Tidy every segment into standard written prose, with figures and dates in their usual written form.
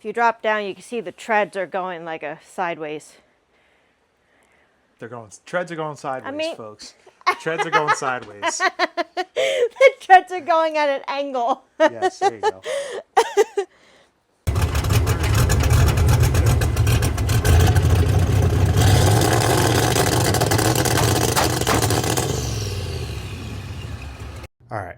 If you drop down, you can see the treads are going like a sideways. Treads are going sideways, I mean, folks. Treads are going sideways. the treads are going at an angle. Yes, there you go. All right.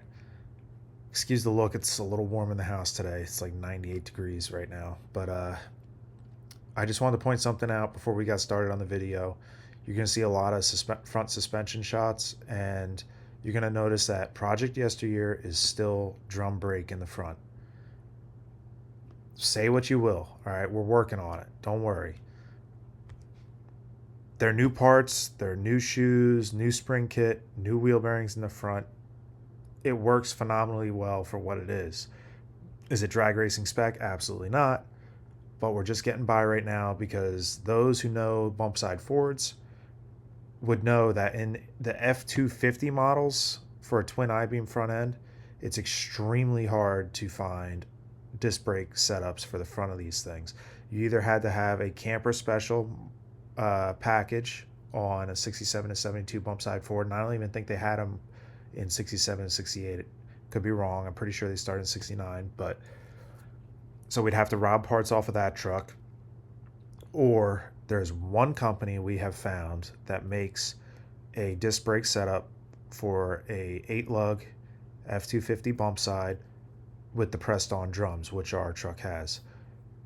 Excuse the look. It's a little warm in the house today. It's like 98 degrees right now. But I just wanted to point something out before we got started on the video. You're going to see a lot of front suspension shots, and you're going to notice that Project Yesteryear is still drum brake in the front. Say what you will. All right, we're working on it. Don't worry. They're new parts, they're new shoes, new spring kit, new wheel bearings in the front. It works phenomenally well for what it is. Is it drag racing spec? Absolutely not. But we're just getting by right now because those who know Bumpside Fords would know that in the f-250 models for a twin I-beam front end, it's extremely hard to find disc brake setups for the front of these things. You either had to have a camper special package on a 67 to 72 Bumpside Ford, and I don't even think they had them in 67 and 68. Could be wrong. I'm pretty sure they started in 69, but so we'd have to rob parts off of that truck, or there's one company we have found that makes a disc brake setup for a 8-lug F-250 Bumpside with the pressed on drums, which our truck has.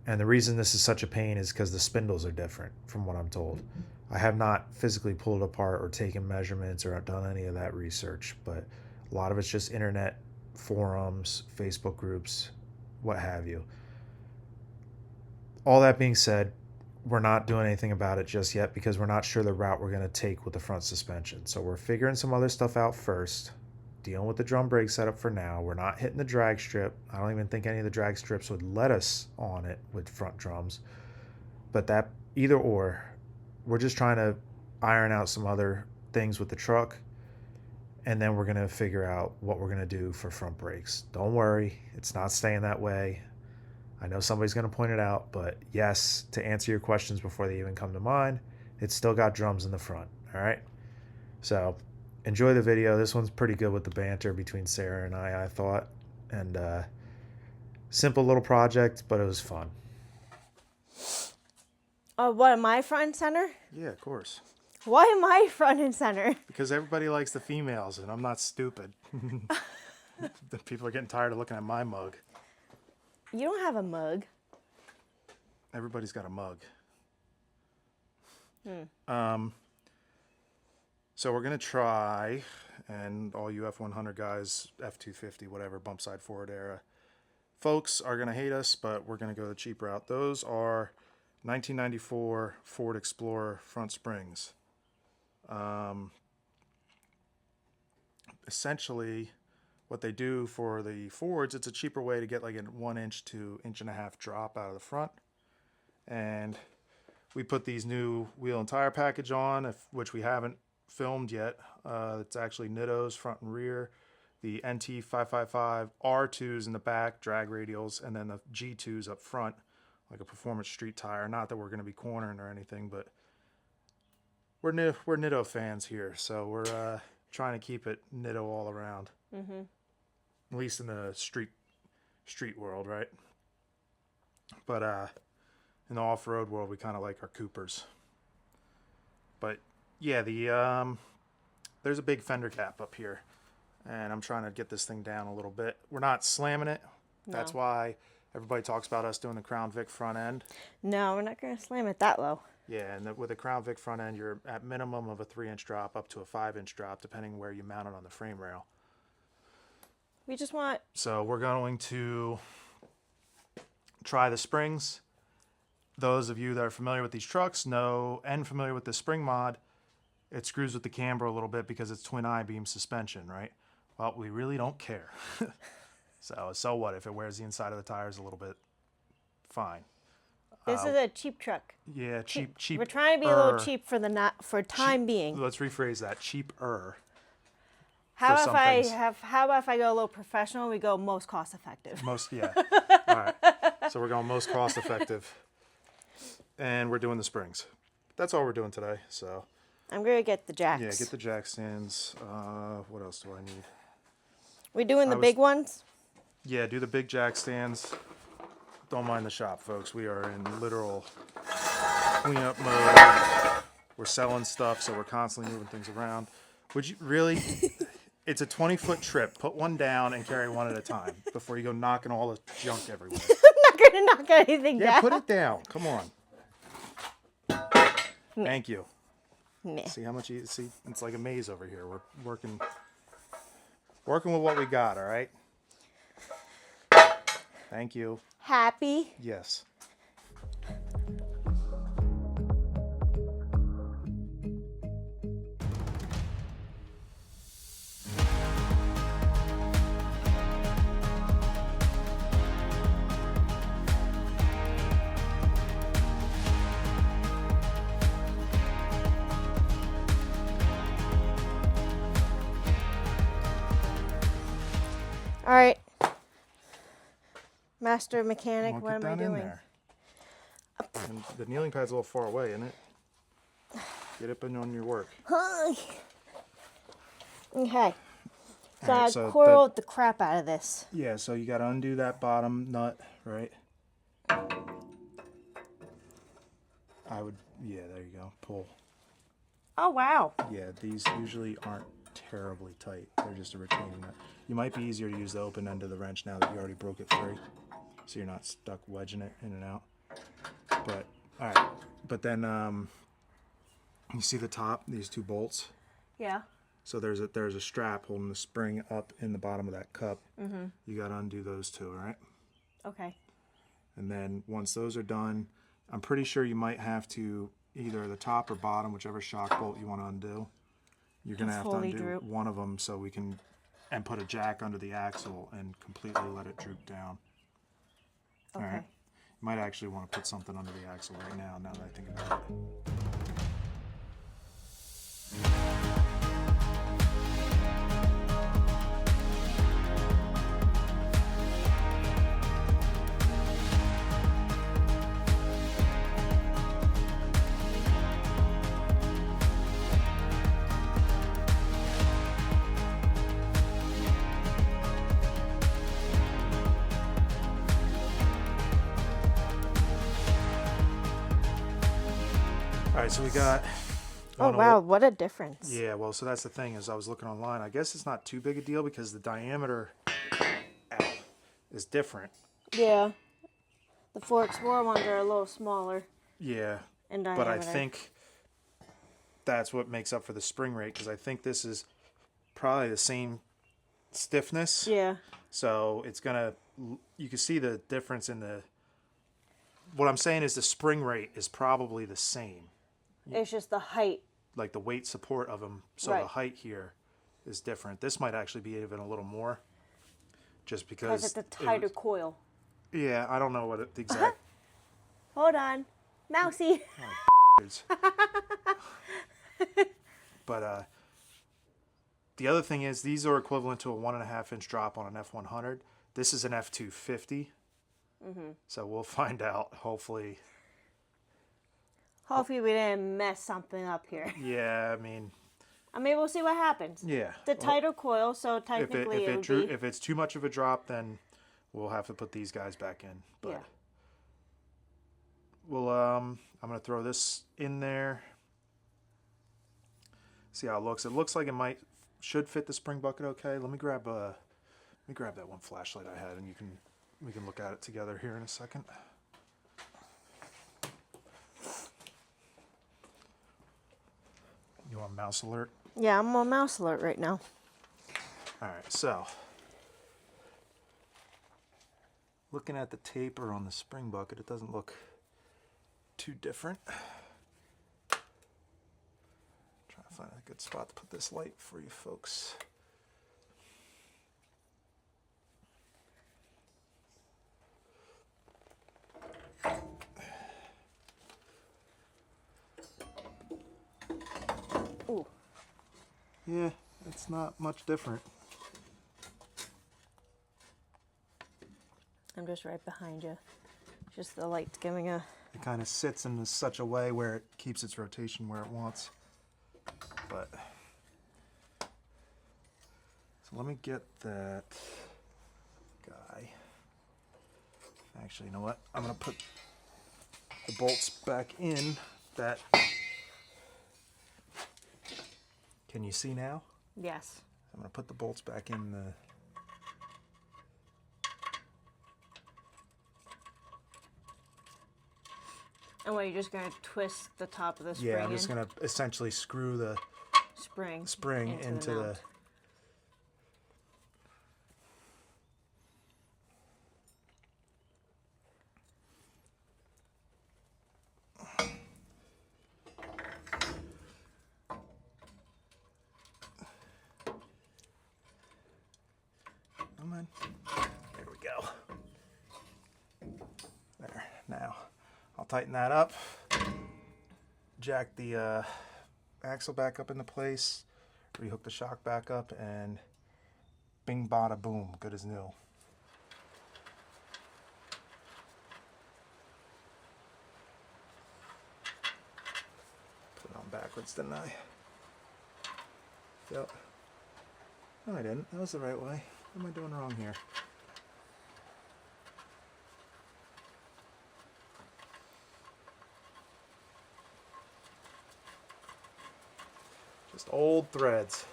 And the reason this is such a pain is because the spindles are different from what I'm told. I have not physically pulled it apart or taken measurements or done any of that research, but a lot of it's just internet forums, Facebook groups, what have you. All that being said, we're not doing anything about it just yet because we're not sure the route we're going to take with the front suspension. So we're figuring some other stuff out first, dealing with the drum brake setup for now. We're not hitting the drag strip. I don't even think any of the drag strips would let us on it with front drums. But that either or, we're just trying to iron out some other things with the truck, and then we're going to figure out what we're going to do for front brakes. Don't worry, it's not staying that way. I know somebody's going to point it out, but yes, to answer your questions before they even come to mind, it's still got drums in the front, all right? So enjoy the video. This one's pretty good with the banter between Sarah and I thought. And simple little project, but it was fun. What, am I front and center? Yeah, of course. Why am I front and center? Because everybody likes the females, and I'm not stupid. The people are getting tired of looking at my mug. You don't have a mug. Everybody's got a mug. So we're going to try, and all you F100 guys, F250, whatever, Bumpside Ford era, folks are going to hate us, but we're going to go the cheap route. Those are 1994 Ford Explorer front springs. Essentially, what they do for the Fords, it's a cheaper way to get like a 1 inch to 1.5 inch drop out of the front. And we put these new wheel and tire package on, which we haven't filmed yet. It's actually Nitto's front and rear, the NT555 R2s in the back, drag radials, and then the G2s up front, like a performance street tire. Not that we're going to be cornering or anything, but we're Nitto fans here, so we're trying to keep it Nitto all around. Mm-hmm. At least in the street world, right? But in the off-road world, we kind of like our Coopers. But yeah, there's a big fender cap up here, and I'm trying to get this thing down a little bit. We're not slamming it. No. That's why everybody talks about us doing the Crown Vic front end. No, we're not going to slam it that low. Yeah, and with a Crown Vic front end, you're at minimum of a 3-inch drop up to a 5-inch drop, depending where you mount it on the frame rail. We just want... So we're going to try the springs. Those of you that are familiar with these trucks know, and familiar with the spring mod, it screws with the camber a little bit because it's twin I-beam suspension, right? Well, we really don't care. So what if it wears the inside of the tires a little bit? Fine. This is a cheap truck. Yeah, cheap. We're trying to be a little cheap for for time being. Let's rephrase that. Cheaper. How about if I go a little professional? We go most cost effective. Yeah. All right. So we're going most cost effective. And we're doing the springs. That's all we're doing today. So I'm going to get the jacks. yeah, get the jack stands. What else do I need? We doing the big ones? Yeah, do the big jack stands. Don't mind the shop, folks. We are in literal cleanup mode. We're selling stuff, so we're constantly moving things around. Would you really? It's a 20-foot trip. Put one down and carry one at a time before you go knocking all the junk everywhere. I'm not going to knock anything down. Yeah, put it down. Come on. Thank you. Meh. See how much you see? It's like a maze over here. We're working with what we got. All right. Thank you. Happy? Yes. All right. Master mechanic, Well, what am get I down in doing? there. And the kneeling pad's a little far away, isn't it? Get up and on your work. Okay. So All right, I so coiled the crap out of this. Yeah, so you got to undo that bottom nut, right? Yeah, there you go. Pull. Oh, wow. Yeah, these usually aren't terribly tight. They're just a retaining nut. You might be easier to use the open end of the wrench now that you already broke it free, so you're not stuck wedging it in and out. But all right, but then you see the top, these two bolts. Yeah. So there's a strap holding the spring up in the bottom of that cup. Mm-hmm. You got to undo those two, all right? Okay. And then once those are done, I'm pretty sure you might have to either the top or bottom, whichever shock bolt you want to undo. You're going to have to undo one of them so we can, and put a jack under the axle and completely let it droop down. Okay. All right. You might actually want to put something under the axle right now that I think about it. All right, so we got. Oh, wow, what a difference. Yeah, well, so that's the thing is I was looking online. I guess it's not too big a deal because the diameter is different. Yeah. The 4x4 ones are a little smaller. Yeah, in diameter. but I think that's what makes up for the spring rate because I think this is probably the same stiffness. Yeah. So it's gonna. You can see the difference in the. What I'm saying is the spring rate is probably the same. It's just the height. Like the weight support of them. So Right. the height here is different. This might actually be even a little more. Just because. Because it's a tighter coil. Yeah, I don't know what the exact. Hold on. Mousy. But the other thing is these are equivalent to a 1.5 inch drop on an F100. This is an F250. Mm-hmm. So we'll find out, hopefully. Hopefully we didn't mess something up here. Yeah, I mean, we'll see what happens. yeah. The tighter coil, so technically if it's too much of a drop, then we'll have to put these guys back in. But yeah. We'll I'm gonna throw this in there. See how it looks. It looks like it should fit the spring bucket okay. Let me grab that one flashlight I had, and we can look at it together here in a second. You want mouse alert? Yeah, I'm on mouse alert right now. All right, so looking at the taper on the spring bucket, it doesn't look too different. Trying to find a good spot to put this light for you folks. Ooh. Yeah, it's not much different. I'm just right behind you. Just the light's giving a... It kind of sits in such a way where it keeps its rotation where it wants. But, so let me get that guy. Actually, you know what? I'm going to put the bolts back in that... Can you see now? Yes. I'm going to put the bolts back in the... And what, you're just going to twist the top of the spring Yeah, I'm just going to essentially screw the spring into the mount. Come on. There we go. There. Now, I'll tighten that up. Jack the axle back up into place. Rehook the shock back up, and bing bada boom, good as new. Put it on backwards, didn't I? Yep. No, I didn't. That was the right way. What am I doing wrong here? Just old threads.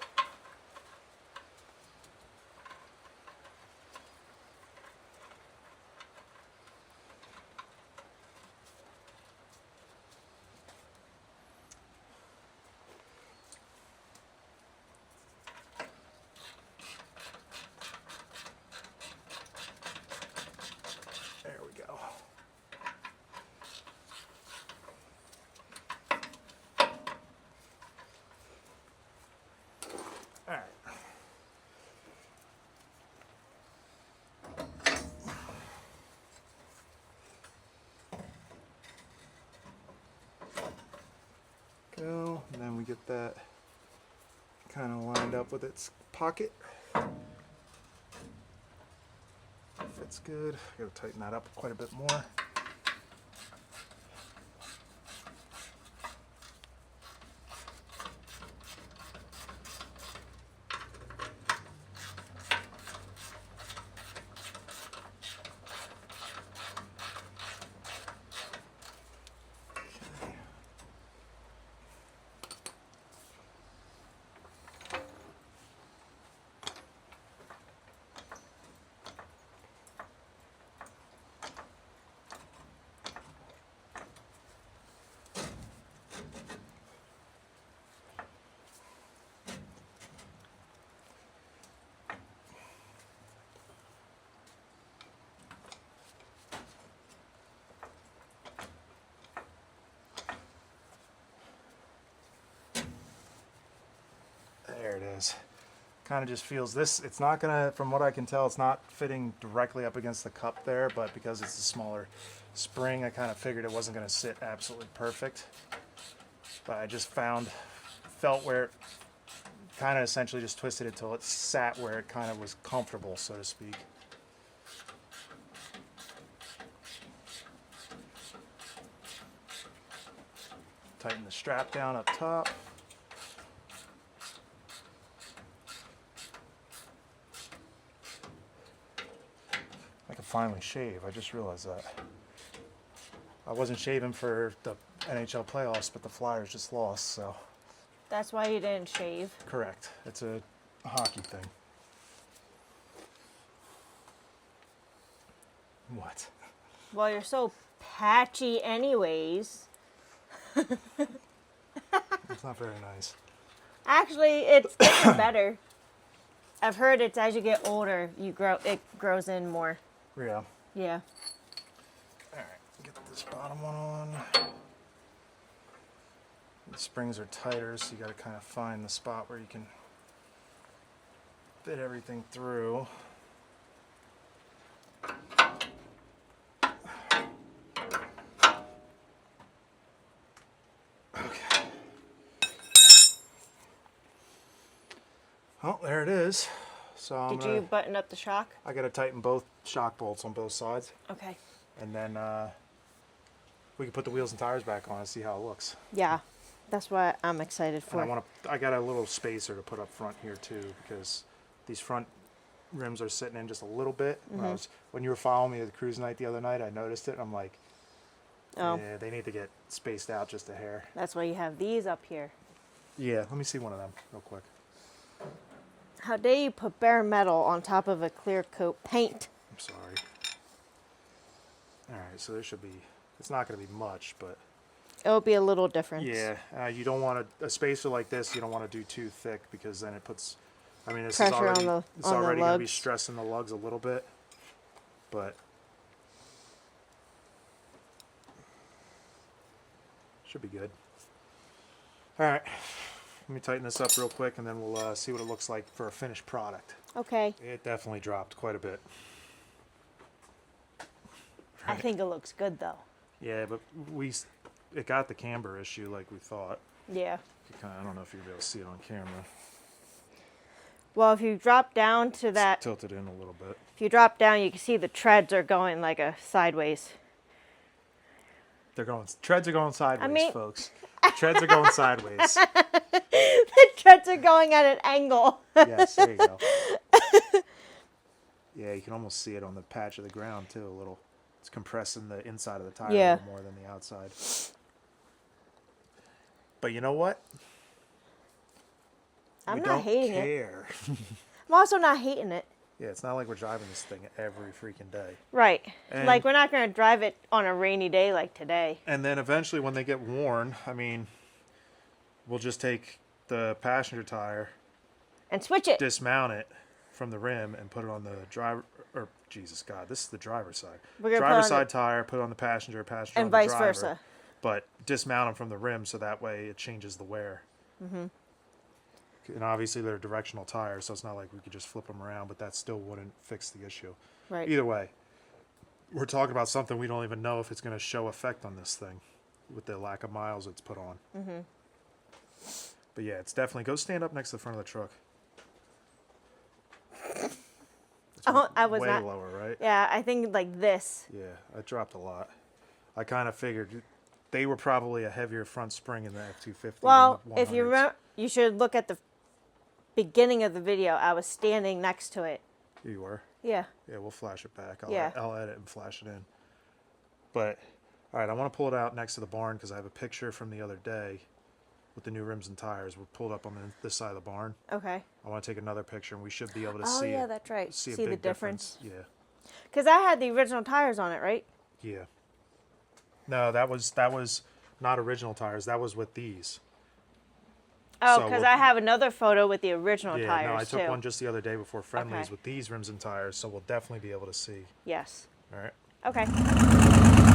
There we go. All right. Go, and then we get that kind of lined up with its pocket. Fits good. Gotta tighten that up quite a bit more. There it is. Kind of just feels this. It's not gonna, from what I can tell, it's not fitting directly up against the cup there, but because it's a smaller spring, I kind of figured it wasn't gonna sit absolutely perfect. But I just felt where it kind of essentially just twisted it till it sat where it kind of was comfortable, so to speak. Tighten the strap down up top. I can finally shave. I just realized that. I wasn't shaving for the NHL playoffs, but the Flyers just lost, so. That's why you didn't shave. Correct. It's a hockey thing. What? Well, you're so patchy anyways. It's not very nice. Actually, it's getting better. I've heard it's as you get older, it grows in more. Yeah. Yeah. Alright, get this bottom one on. The springs are tighter, so you gotta kind of find the spot where you can fit everything through. Okay. Oh, there it is. So Did you button up the shock? I gotta tighten both shock bolts on both sides. Okay. and then we can put the wheels and tires back on and see how it looks. Yeah, that's what I'm excited And for. I got a little spacer to put up front here too, because these front rims are sitting in just a little bit. When you were following me at the cruise night the other night, I noticed it. And I'm like, Oh, yeah, they need to get spaced out just a hair. that's why you have these up here. Yeah, let me see one of them real quick. How dare you put bare metal on top of a clear coat paint? I'm sorry. All right, so there should be, it's not going to be much, but It'll be a little difference. yeah, you don't want a spacer like this, you don't want to do too thick, because then it puts, I mean, this is Pressure already, on the it's already going to be lugs. stressing the lugs a little bit, but should be good. All right, let me tighten this up real quick, and then we'll see what it looks like for a finished product. Okay. It definitely dropped quite a bit. I think it looks good though. Yeah, but it got the camber issue like we thought. Yeah. I don't know if you'll be able to see it on camera. Well, if you drop down to It's that, tilted in a little bit. if you drop down, you can see the treads are going like a sideways. Treads are going sideways, mean- folks. Treads are going sideways. The treads are going at an angle. Yes, there you go. Yeah, you can almost see it on the patch of the ground too, a little. It's compressing the inside of the tire Yeah. a little more than the outside. But you know what? I'm We not don't hating it. care. I'm also not hating it. Yeah, it's not like we're driving this thing every freaking day. Right. And- Like, we're not going to drive it on a rainy day like today. And then eventually when they get worn, I mean, we'll just take the passenger tire, And switch it. dismount it from the rim, and put it on the driver, or Jesus God, this is the driver's side. We're gonna put Driver's on side tire, put it on the passenger and on the vice driver. versa. But dismount them from the rim so that way it changes the wear. Mm-hmm. And obviously they're directional tires, so it's not like we could just flip them around, but that still wouldn't fix the issue. Right. Either way, we're talking about something we don't even know if it's going to show effect on this thing with the lack of miles it's put on. Mm-hmm. But yeah, it's definitely, go stand up next to the front of the truck. It's Oh, I was way not. lower, right? Yeah, I think like this. Yeah, I dropped a lot. I kind of figured they were probably a heavier front spring in the f-250 Well, than the 100s. if you remember, you should look at the beginning of the video. I was standing next to it. You were? Yeah. Yeah, we'll flash it back. Yeah. I'll edit and flash it in. But, all right, I want to pull it out next to the barn because I have a picture from the other day with the new rims and tires. We're pulled up on this side of the barn. Okay. I want to take another picture, and we should be able to Oh, see yeah, it. that's right. See a See the big difference. Yeah. Because I had the original tires on it, right? Yeah. No, that was not original tires. That was with these. Oh, So because we'll- I have another photo with the original Yeah, tires no, I took too. one just the other day before Friendlies Okay. with these rims and tires, so we'll definitely be able to see. Yes. All right. Okay.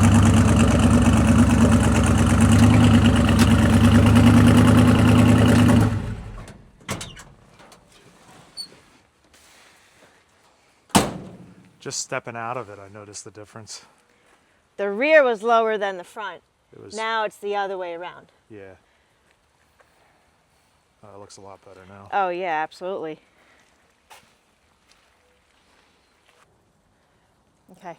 Just stepping out of it, I noticed the difference. The rear was lower than the front. It was, Now it's the other way around. yeah. It looks a lot better now. Oh, yeah, absolutely. Okay.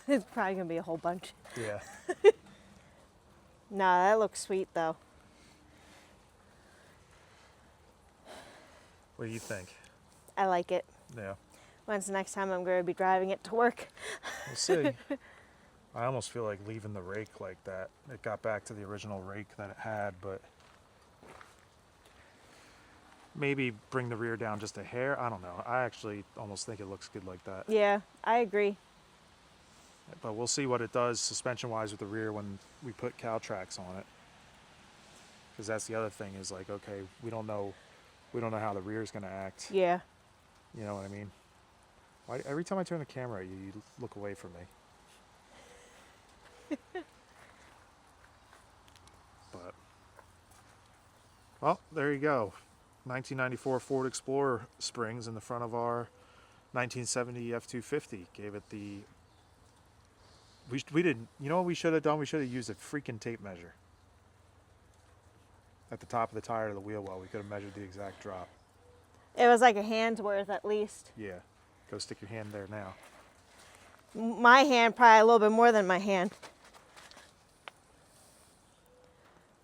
It's probably going to be a whole bunch. Yeah. No, that looks sweet, though. What do you think? I like it. Yeah. When's the next time I'm going to be driving it to work? We'll see. I almost feel like leaving the rake like that. It got back to the original rake that it had, but maybe bring the rear down just a hair. I don't know. I actually almost think it looks good like that. Yeah, I agree. But we'll see what it does suspension-wise with the rear when we put cow tracks on it. Because that's the other thing is like, okay, we don't know how the rear is going to act. Yeah. You know what I mean? Why, every time I turn the camera at you, you look away from me. But, well, there you go. 1994 Ford Explorer springs in the front of our 1970 F-250. Gave it the... We didn't... You know what we should have done? We should have used a freaking tape measure. At the top of the tire to the wheel well. We could have measured the exact drop. It was like a hand's worth at least. Yeah. Go stick your hand there now. My hand, probably a little bit more than my hand.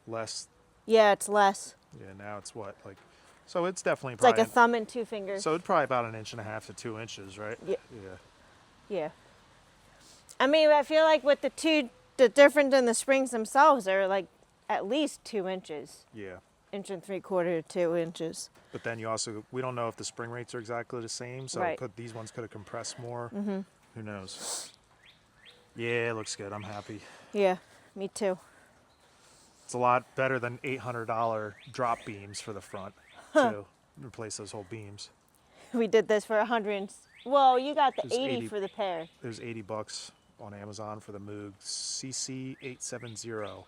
Less. Yeah, it's less. Yeah, now it's what, like, so it's definitely It's like probably a thumb and 2 fingers. so it's probably about 1.5 to 2 inches, right? Yeah. Yeah. Yeah. I mean, I feel like with the difference in the springs themselves are like at least 2 inches. Yeah. 1.75 to 2 inches. But then you also, we don't know if the spring rates are exactly the same, so Right. these ones could have compressed more. Mm-hmm. Who knows? Yeah, it looks good. I'm happy. Yeah, me too. It's a lot better than $800 drop beams for the front, too. Replace those whole beams. We did this for 100. Well, you got the It was 80 80 for the pair. It was $80 on Amazon for the Moog CC870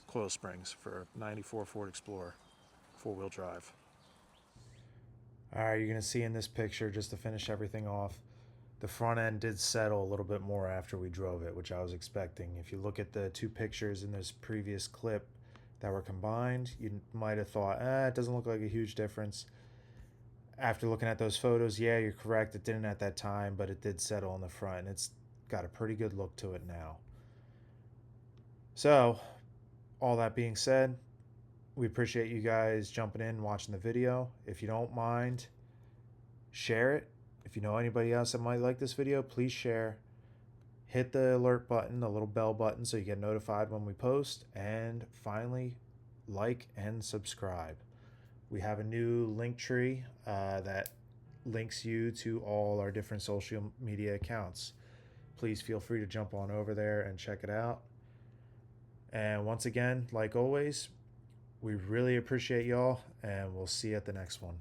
coil springs for 94 Ford Explorer, 4-wheel drive. All right, you're going to see in this picture, just to finish everything off, the front end did settle a little bit more after we drove it, which I was expecting. If you look at the two pictures in this previous clip that were combined, you might have thought, it doesn't look like a huge difference. After looking at those photos, yeah, you're correct. It didn't at that time, but it did settle in the front, and it's got a pretty good look to it now. So, all that being said, we appreciate you guys jumping in and watching the video. If you don't mind, share it. If you know anybody else that might like this video, please share. Hit the alert button, the little bell button, so you get notified when we post. And finally, like and subscribe. We have a new link tree that links you to all our different social media accounts. Please feel free to jump on over there and check it out. And once again, like always, we really appreciate y'all, and we'll see you at the next one.